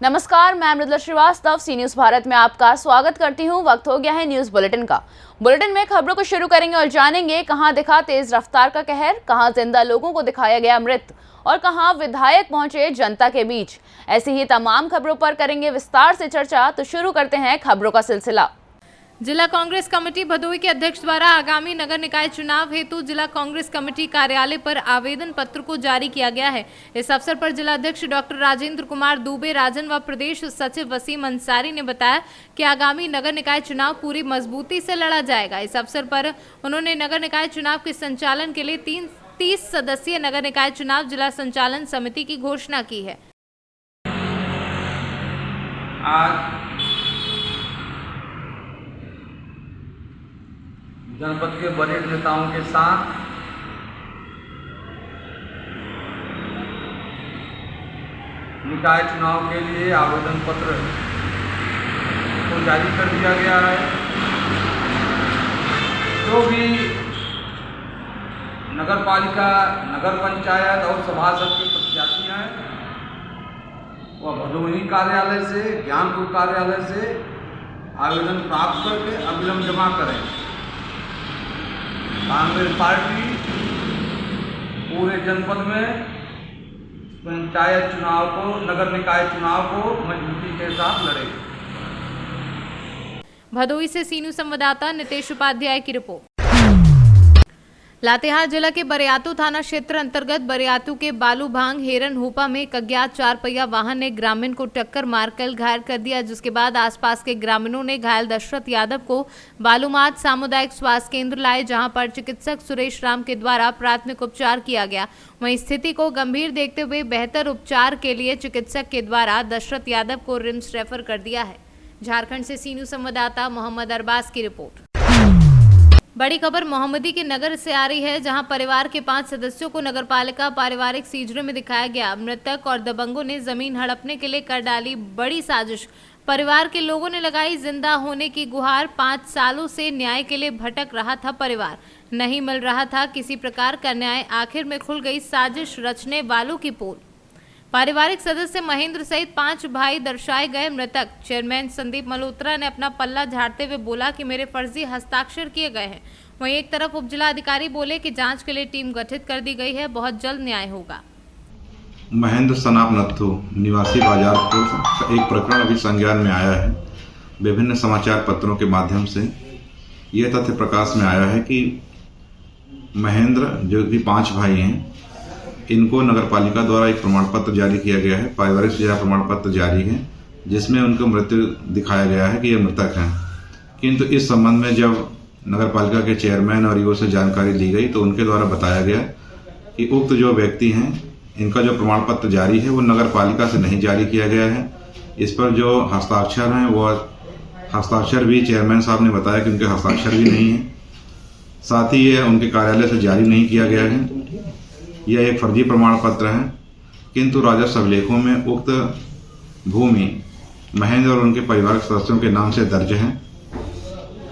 नमस्कार, मैं मृदुला श्रीवास्तव सी न्यूज भारत में आपका स्वागत करती हूं। वक्त हो गया है न्यूज बुलेटिन का। बुलेटिन में खबरों को शुरू करेंगे और जानेंगे कहां दिखा तेज रफ्तार का कहर, कहां जिंदा लोगों को दिखाया गया मृत और कहां विधायक पहुंचे जनता के बीच। ऐसी ही तमाम खबरों पर करेंगे विस्तार से चर्चा। तो शुरू करते हैं खबरों का सिलसिला। जिला कांग्रेस कमेटी भदोई के अध्यक्ष द्वारा आगामी नगर निकाय चुनाव हेतु जिला कांग्रेस कमेटी कार्यालय पर आवेदन पत्र को जारी किया गया है। इस अवसर पर जिला अध्यक्ष डॉक्टर राजेंद्र कुमार दुबे राजन व प्रदेश सचिव वसीम अंसारी ने बताया कि आगामी नगर निकाय चुनाव पूरी मजबूती से लड़ा जाएगा। इस अवसर पर उन्होंने नगर निकाय चुनाव के संचालन के लिए 30 सदस्यीय नगर निकाय चुनाव जिला संचालन समिति की घोषणा की है। आज जनपद के वरिष्ठ नेताओं के साथ निकाय चुनाव के लिए आवेदन पत्र को जारी कर दिया गया है। जो भी नगर पालिका, नगर पंचायत और सभासद के प्रत्याशी हैं वह भदोही कार्यालय से, ज्ञानपुर कार्यालय से आवेदन प्राप्त करके अविलंब जमा करें। कांग्रेस पार्टी पूरे जनपद में पंचायत चुनाव को, नगर निकाय चुनाव को मजबूती के साथ लड़ेगी। भदोही से सीनू संवाददाता नितेश उपाध्याय की रिपोर्ट। लातेहार जिला के बरियातू थाना क्षेत्र अंतर्गत बरियातू के बालूभांग हेरन होपा में एक अज्ञात 4 पहिया वाहन ने ग्रामीण को टक्कर मारकर घायल कर दिया, जिसके बाद आसपास के ग्रामीणों ने घायल दशरथ यादव को बालूमाथ सामुदायिक स्वास्थ्य केंद्र लाए, जहां पर चिकित्सक सुरेश राम के द्वारा प्राथमिक उपचार किया गया। वहीं स्थिति को गंभीर देखते हुए बेहतर उपचार के लिए चिकित्सक के द्वारा दशरथ यादव को रिम्स रेफर कर दिया है। झारखंड से सीनू संवाददाता मोहम्मद अरबाज की रिपोर्ट। बड़ी खबर मोहम्मदी के नगर से आ रही है, जहां परिवार के 5 सदस्यों को नगरपालिका पारिवारिक सीजरे में दिखाया गया। मृतक और दबंगों ने जमीन हड़पने के लिए कर डाली बड़ी साजिश। परिवार के लोगों ने लगाई जिंदा होने की गुहार। 5 सालों से न्याय के लिए भटक रहा था परिवार, नहीं मिल रहा था किसी प्रकार का न्याय। आखिर में खुल गई साजिश रचने वालों की पोल। पारिवारिक सदस्य महेंद्र सहित 5 भाई दर्शाए गए मृतक। चेयरमैन संदीप मल्होत्रा ने अपना पल्ला झाड़ते हुए बोला कि मेरे फर्जी हस्ताक्षर किए गए हैं। वहीं एक तरफ उपजिला अधिकारी बोले कि जांच के लिए टीम गठित कर दी गई है, बहुत जल्द न्याय होगा। महेंद्र सनाप नत्थु निवासी बाजारपुर एक प्रकरण अभी संज्ञान में आया है। विभिन्न समाचार पत्रों के माध्यम से यह तथ्य प्रकाश में आया है कि महेंद्र, जो कि 5 भाई हैं, इनको नगरपालिका द्वारा एक प्रमाण पत्र जारी किया गया है, पारिवारिक सजा प्रमाण पत्र जारी है, जिसमें उनको मृत्यु दिखाया गया है कि ये मृतक हैं। किंतु इस संबंध में जब नगरपालिका के चेयरमैन और ईओ से जानकारी ली गई तो उनके द्वारा बताया गया कि उक्त जो व्यक्ति हैं, इनका जो प्रमाण पत्र जारी है वो नगरपालिका से नहीं जारी किया गया है। इस पर जो हस्ताक्षर हैं वो हस्ताक्षर भी चेयरमैन साहब ने बताया कि उनके हस्ताक्षर भी नहीं है। साथ ही ये उनके कार्यालय से जारी नहीं किया गया है। यह एक फर्जी प्रमाण पत्र है। किंतु राजस्व अभिलेखों में उक्त भूमि महेंद्र और उनके परिवारक सदस्यों के नाम से दर्ज है।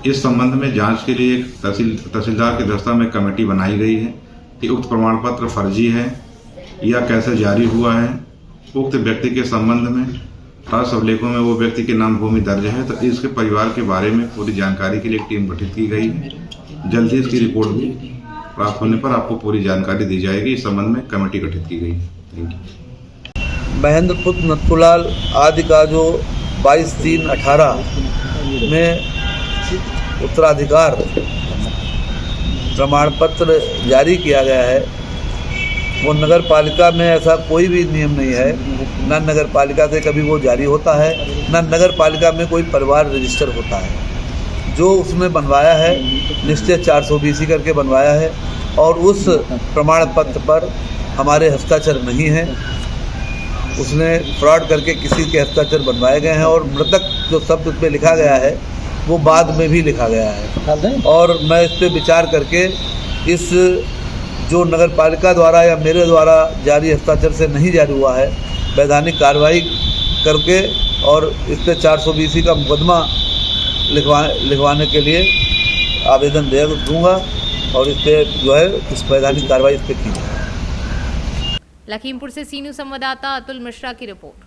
इस संबंध में जांच के लिए एक तहसीलदार की अध्यक्षता में कमेटी बनाई गई है कि उक्त प्रमाण पत्र फर्जी है या कैसे जारी हुआ है। उक्त व्यक्ति के संबंध में राजस्व अभिलेखों में वो व्यक्ति के नाम भूमि दर्ज है, तो इसके परिवार के बारे में पूरी जानकारी के लिए एक टीम गठित की गई है। जल्द ही इसकी रिपोर्ट भी प्राप्त होने पर आपको पूरी जानकारी दी जाएगी। इस संबंध में कमेटी गठित की गई है। महेंद्र पुत्र नथुलाल आदि का जो 22/3/18 में उत्तराधिकार प्रमाण पत्र जारी किया गया है, वो नगर पालिका में ऐसा कोई भी नियम नहीं है। न नगर पालिका से कभी वो जारी होता है, न नगर पालिका में कोई परिवार रजिस्टर होता है। जो उसने बनवाया है निश्चय 420 करके बनवाया है और उस प्रमाण पत्र पर हमारे हस्ताक्षर नहीं है। उसने फ्रॉड करके किसी के हस्ताक्षर बनवाए गए हैं और मृतक जो शब्द उस पर लिखा गया है वो बाद में भी लिखा गया है। और मैं इस पर विचार करके इस जो नगर पालिका द्वारा या मेरे द्वारा जारी हस्ताक्षर से नहीं जारी हुआ है, वैधानिक कार्रवाई करके और इस पर 420 का मुकदमा लिखवाने के लिए आवेदन दूंगा और इस पर जो है इस वैधानिक कार्रवाई इस पर की जाए। लखीमपुर से सीनू संवाददाता अतुल मिश्रा की रिपोर्ट।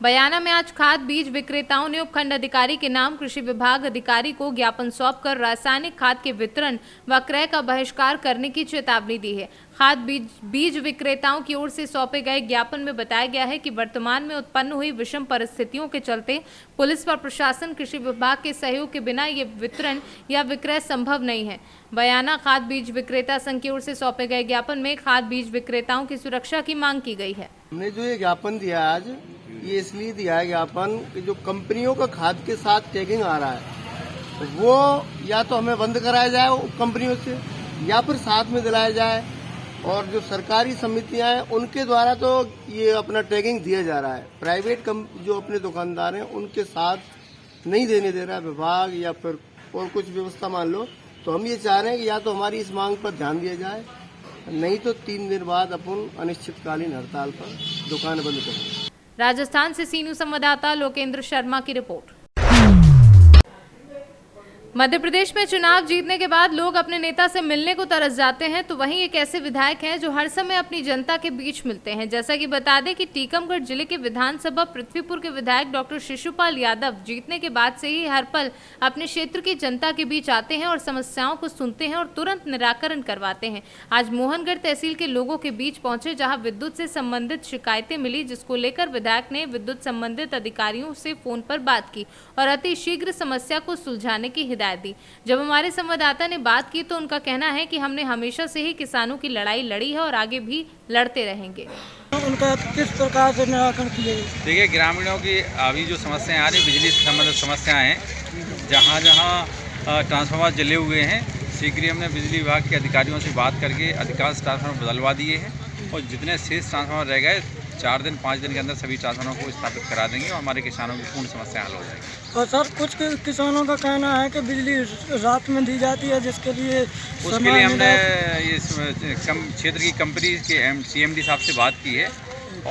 बयाना में आज खाद बीज विक्रेताओं ने उपखंड अधिकारी के नाम कृषि विभाग अधिकारी को ज्ञापन सौंपकर रासायनिक खाद के वितरण व क्रय का बहिष्कार करने की चेतावनी दी है। खाद बीज विक्रेताओं की ओर से सौंपे गए ज्ञापन में बताया गया है कि वर्तमान में उत्पन्न हुई विषम परिस्थितियों के चलते पुलिस व प्रशासन कृषि विभाग के सहयोग के बिना ये वितरण या विक्रय संभव नहीं है। बयाना खाद बीज विक्रेता संघ की ओर से सौंपे गए ज्ञापन में खाद बीज विक्रेताओं की सुरक्षा की मांग की गई है। हमने जो ये ज्ञापन दिया आज, ये इसलिए दिया है ज्ञापन कि जो कंपनियों का खाद के साथ टैगिंग आ रहा है वो या तो हमें बंद कराया जाए वो कंपनियों से, या फिर साथ में दिलाया जाए। और जो सरकारी समितियां हैं उनके द्वारा तो ये अपना टैगिंग दिया जा रहा है, प्राइवेट जो अपने दुकानदार हैं उनके साथ नहीं देने दे रहा है विभाग, या फिर और कुछ व्यवस्था मान लो। तो हम ये चाह रहे हैं कि या तो हमारी इस मांग पर ध्यान दिया जाए, नहीं तो 3 दिन बाद अपन अनिश्चितकालीन हड़ताल पर दुकान बंद करेंगे। राजस्थान से सीनू संवाददाता लोकेंद्र शर्मा की रिपोर्ट। मध्य प्रदेश में चुनाव जीतने के बाद लोग अपने नेता से मिलने को तरस जाते हैं, तो वहीं एक ऐसे विधायक हैं जो हर समय अपनी जनता के बीच मिलते हैं। जैसा कि बता दें कि टीकमगढ़ जिले के विधानसभा पृथ्वीपुर के विधायक डॉक्टर शिशुपाल यादव जीतने के बाद से ही हर पल अपने क्षेत्र की जनता के बीच आते हैं और समस्याओं को सुनते हैं और तुरंत निराकरण करवाते हैं। आज मोहनगढ़ तहसील के लोगों के बीच पहुंचे, जहाँ विद्युत से संबंधित शिकायतें मिली, जिसको लेकर विधायक ने विद्युत संबंधित अधिकारियों से फोन पर बात की और अति शीघ्र समस्या को सुलझाने की हिदायत दी। जब हमारे संवाददाता ने बात की तो उनका कहना है कि हमने हमेशा से ही किसानों की लड़ाई लड़ी है और आगे भी लड़ते रहेंगे। उनका किस प्रकार से निराकरण किया? देखिए, ग्रामीणों की अभी जो समस्याएं आ रही, बिजली से संबंधित समस्याएं हैं, जहां जहां ट्रांसफार्मर जले हुए हैं, शीघ्र ही हमने बिजली विभाग के अधिकारियों से बात करके अधिकांश ट्रांसफार्मर बदलवा दिए हैं और जितने शेष ट्रांसफार्मर रह गए 4 दिन 5 दिन के अंदर सभी ट्रांसफार्मरों को स्थापित करा देंगे और हमारे किसानों की पूर्ण समस्या हल हो जाएगी। और सर, कुछ किसानों का कहना है कि बिजली रात में दी जाती है, जिसके लिए हमने इस क्षेत्र की कंपनी के CMD साहब से बात की है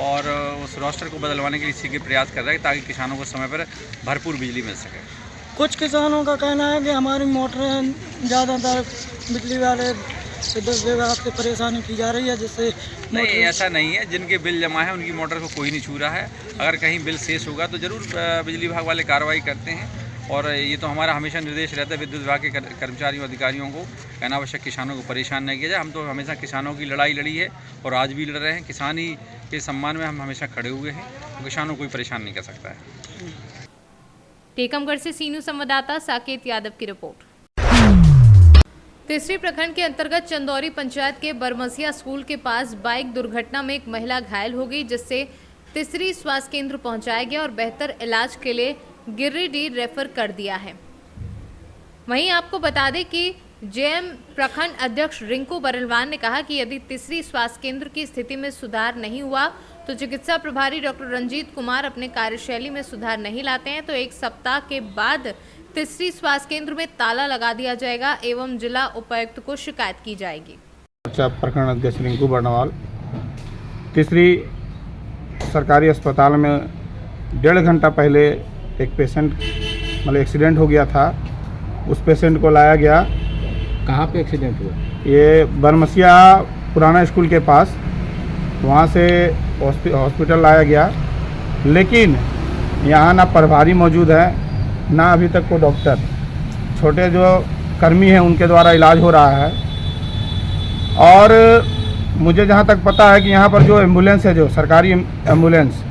और उस रोस्टर को बदलवाने के लिए शीघ्र प्रयास कर रहे हैं ताकि किसानों को समय पर भरपूर बिजली मिल सके। कुछ किसानों का कहना है कि हमारी मोटरें ज़्यादातर बिजली वाले विद्युत विभाग से परेशानी की जा रही है, जिससे नहीं, ऐसा नहीं है। जिनके बिल जमा है उनकी मोटर को कोई नहीं छू रहा है। अगर कहीं बिल शेष होगा तो ज़रूर बिजली विभाग वाले कार्रवाई करते हैं और ये तो हमारा हमेशा निर्देश रहता है विद्युत विभाग के कर्मचारियों अधिकारियों को अनावश्यक किसानों को परेशान नहीं किया जाए। हम तो हमेशा किसानों की लड़ाई लड़ी है और आज भी लड़ रहे हैं। किसान ही के सम्मान में हम हमेशा खड़े हुए हैं, तो किसानों को कोई परेशान नहीं कर सकता है। टीकमगढ़ से सीनू संवाददाता साकेत यादव की रिपोर्ट। तीसरी प्रखंड के अंतर्गत चंदौरी पंचायत के बरमसिया स्कूल के पास बाइक दुर्घटना में एक महिला घायल हो गई, जिससे तीसरी स्वास्थ्य केंद्र पहुंचाया गया और बेहतर इलाज के लिए गिरिडीह रेफर कर दिया है। वहीं आपको बता दें कि जेएम प्रखंड अध्यक्ष रिंकू बरलवान ने कहा कि यदि तीसरी स्वास्थ्य केंद्र की स्थिति में सुधार नहीं हुआ तो चिकित्सा प्रभारी डॉक्टर रंजीत कुमार अपने कार्यशैली में सुधार नहीं लाते हैं तो 1 सप्ताह के बाद तीसरी स्वास्थ्य केंद्र में ताला लगा दिया जाएगा एवं जिला उपायुक्त को शिकायत की जाएगी। प्रखंड अध्यक्ष रिंकू बरनवाल। तीसरी सरकारी अस्पताल में 1.5 घंटा पहले एक पेशेंट मतलब एक्सीडेंट हो गया था। उस पेशेंट को लाया गया। कहाँ पे एक्सीडेंट हुआ? ये बरमसिया पुराना स्कूल के पास, वहाँ से हॉस्पिटल लाया गया, लेकिन यहाँ ना प्रभारी मौजूद है ना अभी तक को डॉक्टर। छोटे जो कर्मी हैं उनके द्वारा इलाज हो रहा है और मुझे जहाँ तक पता है कि यहाँ पर जो एम्बुलेंस है, जो सरकारी एम्बुलेंस,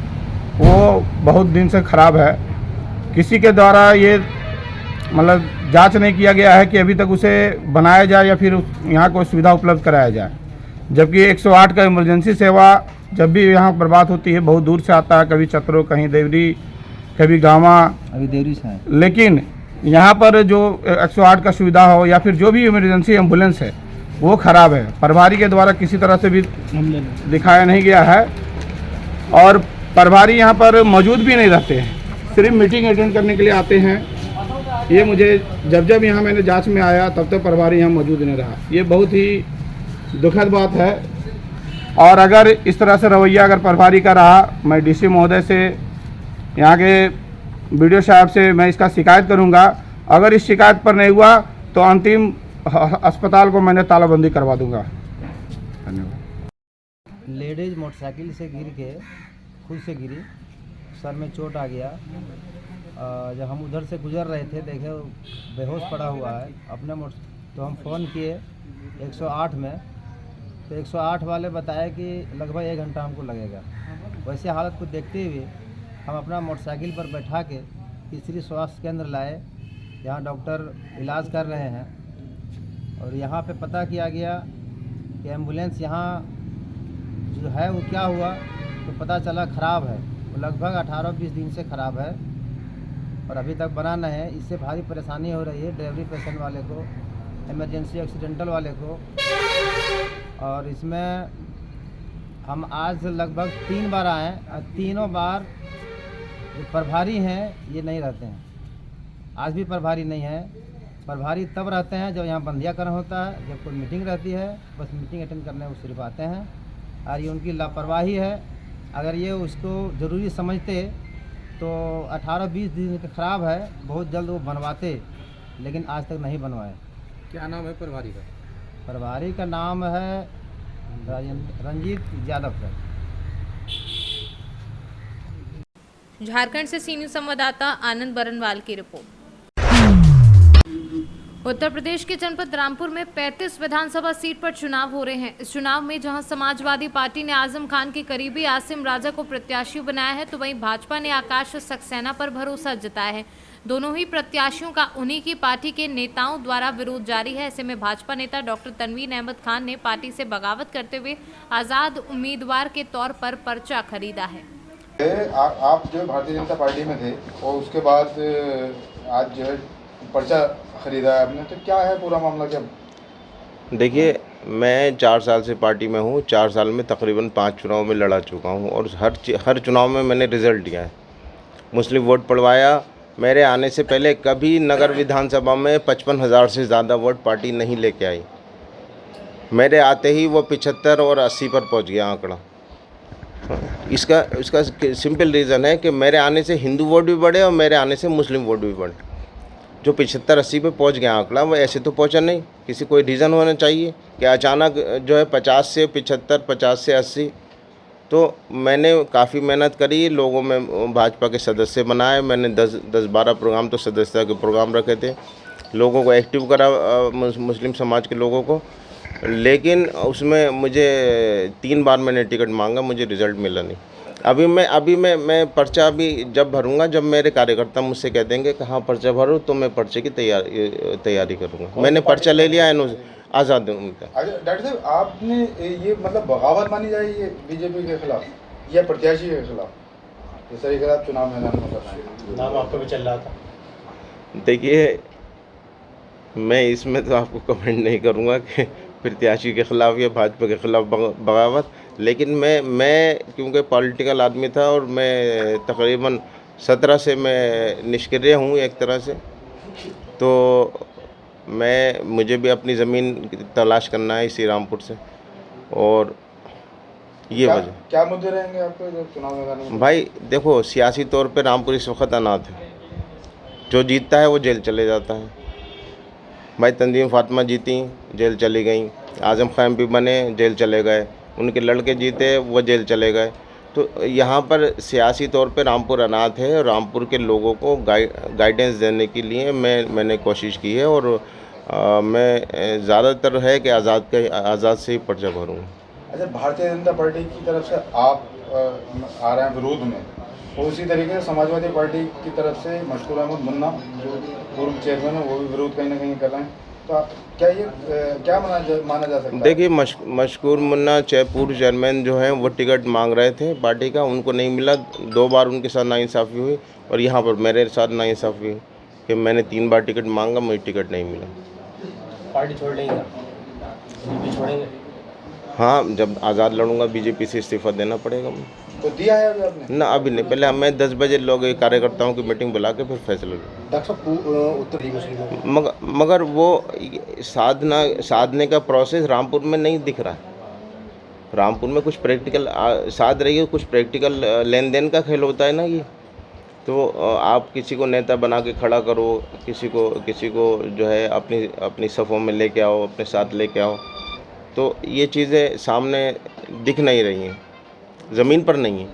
वो बहुत दिन से ख़राब है। किसी के द्वारा ये मतलब जांच नहीं किया गया है कि अभी तक उसे बनाया जाए या फिर यहाँ कोई सुविधा उपलब्ध कराया जाए। जबकि 108 का इमरजेंसी सेवा जब भी यहाँ पर बात होती है बहुत दूर से आता है, कभी चतरो, कहीं देवरी, कभी गाँवा, अभी देवरी से है। लेकिन यहाँ पर जो 108 का सुविधा हो या फिर जो भी इमरजेंसी एम्बुलेंस है वो ख़राब है। प्रभारी के द्वारा किसी तरह से भी दिखाया नहीं गया है और प्रभारी यहाँ पर मौजूद भी नहीं रहते हैं, सिर्फ मीटिंग अटेंड करने के लिए आते हैं। ये मुझे जब यहाँ मैंने जांच में आया तब तक प्रभारी यहाँ मौजूद नहीं रहा। ये बहुत ही दुखद बात है और अगर इस तरह से रवैया अगर प्रभारी का रहा, मैं डीसी महोदय से, यहाँ के बीडीओ साहब से मैं इसका शिकायत करूँगा। अगर इस शिकायत पर नहीं हुआ तो अंतिम अस्पताल को मैंने तालाबंदी करवा दूँगा। धन्यवाद। लेडीज मोटरसाइकिल से गिर के खुद से गिरी सर में चोट आ गया। जब हम उधर से गुजर रहे थे देखे बेहोश पड़ा हुआ है अपने तो हम फ़ोन किए 108 में, तो 108 वाले बताए कि लगभग 1 घंटा हमको लगेगा। वैसे हालत को देखते हुए हम अपना मोटरसाइकिल पर बैठा के तीसरी स्वास्थ्य केंद्र लाए। यहाँ डॉक्टर इलाज कर रहे हैं और यहाँ पे पता किया गया कि एम्बुलेंस यहाँ जो है वो क्या हुआ तो पता चला ख़राब है। वो लगभग 18-20 दिन से ख़राब है और अभी तक बना नहीं है। इससे भारी परेशानी हो रही है डिलीवरी पेशेंट वाले को, इमरजेंसी एक्सीडेंटल वाले को। और इसमें हम आज लगभग 3 बार आए और तीनों बार जो प्रभारी हैं ये नहीं रहते हैं। आज भी प्रभारी नहीं है। प्रभारी तब रहते हैं जब यहाँ बंधियाकरण होता है, जब कोई मीटिंग रहती है, बस मीटिंग अटेंड करने वो सिर्फ आते हैं। और ये उनकी लापरवाही है। अगर ये उसको ज़रूरी समझते तो 18-20 दिन का ख़राब है, बहुत जल्द वो बनवाते, लेकिन आज तक नहीं बनवाए। क्या नाम है प्रभारी का? प्रभारी का नाम है रंजीत यादव सर। झारखंड से सी न्यूज़ संवाददाता आनंद बरनवाल की रिपोर्ट। उत्तर प्रदेश के जनपद रामपुर में 35 विधानसभा सीट पर चुनाव हो रहे हैं। इस चुनाव में जहां समाजवादी पार्टी ने आजम खान के करीबी आसिम राजा को प्रत्याशी बनाया है, तो वहीं भाजपा ने आकाश सक्सेना पर भरोसा जताया है। दोनों ही प्रत्याशियों का उन्हीं की पार्टी के नेताओं द्वारा विरोध जारी है। ऐसे में भाजपा नेता डॉक्टर तनवीर अहमद खान ने पार्टी से बगावत करते हुए आज़ाद उम्मीदवार के तौर पर पर्चा खरीदा है। आप जो भारतीय जनता पार्टी में थे और उसके बाद आज जो है पर्चा खरीदा है आपने, तो क्या है पूरा मामला? क्या देखिए, मैं 4 साल से पार्टी में हूँ। 4 साल में तकरीबन 5 चुनाव में लड़ा चुका हूँ और हर चुनाव में मैंने रिज़ल्ट दिया है। मुस्लिम वोट पड़वाया। मेरे आने से पहले कभी नगर विधानसभा में 55,000 से ज़्यादा वोट पार्टी नहीं लेके आई। मेरे आते ही वो 75 और 80 पर पहुँच गया आंकड़ा। इसका सिंपल रीज़न है कि मेरे आने से हिंदू वोट भी बढ़े और मेरे आने से मुस्लिम वोट भी बढ़े। जो 75-80 पे पहुंच गया आंकड़ा, वो ऐसे तो पहुंचा नहीं। किसी कोई रीज़न होना चाहिए कि अचानक जो है 50 से 75, 50 से 80। तो मैंने काफ़ी मेहनत करी, लोगों में भाजपा के सदस्य बनाए। मैंने 10-12 प्रोग्राम तो सदस्यता के प्रोग्राम रखे थे, लोगों को एक्टिव करा, मुस्लिम समाज के लोगों को। लेकिन उसमें मुझे 3 बार मैंने टिकट मांगा, मुझे रिज़ल्ट मिला नहीं। अभी मैं पर्चा भी जब भरूंगा, जब मेरे कार्यकर्ता मुझसे कह देंगे कि हाँ पर्चा भरो, तो मैं पर्चे की तैयारी करूंगा। मैंने पर्चा ले लिया है, आज़ाद उम्मीदवार। डॉक्टर साहब, आपने ये मतलब बगावत मानी जाए ये बीजेपी के खिलाफ या प्रत्याशी के खिलाफ? इस तरीके से चुनाव मैदान में कर रहे हैं, नाम आपका भी चल रहा था। देखिए, मैं इसमें तो आपको कमेंट नहीं करूँगा कि प्रत्याशी के खिलाफ या भाजपा के खिलाफ बगावत। लेकिन मैं क्योंकि पॉलिटिकल आदमी था और मैं तकरीबन 17 से मैं निष्क्रिय हूँ एक तरह से, तो मुझे भी अपनी ज़मीन तलाश करना है इसी रामपुर से। और ये वजह। क्या मुद्दे रहेंगे आपके जो चुनाव मैदान में? भाई देखो, सियासी तौर पे रामपुर इस वक्त अनाथ है। जो जीतता है वो जेल चले जाता है। भाई तंजीम फातिमा जीती, जेल चली गई। आज़म खान भी बने, जेल चले गए। उनके लड़के जीते, वो जेल चले गए। तो यहाँ पर सियासी तौर पे रामपुर अनाथ है। रामपुर के लोगों को गाइडेंस देने के लिए मैंने कोशिश की है और मैं ज़्यादातर है कि आज़ाद से ही पर्चा भरूँगा। अच्छा, भारतीय जनता पार्टी की तरफ से आप आ रहे हैं विरोध में, और उसी तरीके से समाजवादी पार्टी की तरफ से मशकूर अहमद मुन्ना जो पूर्व चेयरमैन है वो भी विरोध कहीं ना कहीं कर रहे हैं। तो क्या ये क्या माना जा सकता है? देखिए, मशकूर मुन्ना पूर्व चेयरमैन जो हैं वो टिकट मांग रहे थे पार्टी का, उनको नहीं मिला। 2 बार उनके साथ नाइंसाफ़ी हुई और यहाँ पर मेरे साथ नाइंसाफ़ी हुई कि मैंने 3 बार टिकट मांगा, मुझे टिकट नहीं मिला। पार्टी छोड़ लेंगे? बीजेपी छोड़ेंगे? हाँ, जब आज़ाद लड़ूंगा बीजेपी से इस्तीफ़ा देना पड़ेगा। तो दिया है अभी आपने? ना, अभी नहीं। पहले मैं 10 बजे लोग कार्यकर्ताओं की मीटिंग बुला के फिर फैसला लूँ। मगर वो साधने का प्रोसेस रामपुर में नहीं दिख रहा है। रामपुर में कुछ प्रैक्टिकल साध रही है, कुछ प्रैक्टिकल लेन देन का खेल होता है ना ये। तो आप किसी को नेता बना के खड़ा करो, किसी को जो है अपनी सफ़ों में लेके आओ, अपने साथ लेके आओ, तो ये चीज़ें सामने दिख नहीं रही हैं, ज़मीन पर नहीं है।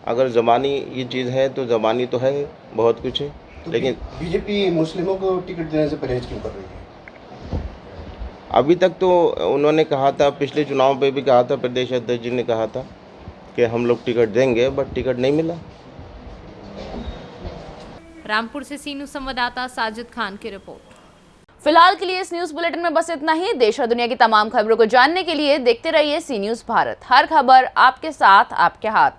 अगर ज़बानी ये चीज़ है तो ज़बानी तो है, बहुत कुछ है, लेकिन बीजेपी मुस्लिमों को टिकट देने से परहेज क्यों कर रही है? अभी तक तो उन्होंने कहा था, पिछले चुनाव पे भी कहा था, प्रदेश अध्यक्ष जी ने कहा था कि हम लोग टिकट देंगे, बट टिकट नहीं मिला। रामपुर से सी न्यूज़ संवाददाता साजिद खान की रिपोर्ट। फिलहाल के लिए इस न्यूज बुलेटिन में बस इतना ही। देश और दुनिया की तमाम खबरों को जानने के लिए देखते रहिए सी न्यूज भारत। हर खबर आपके साथ, आपके हाथ।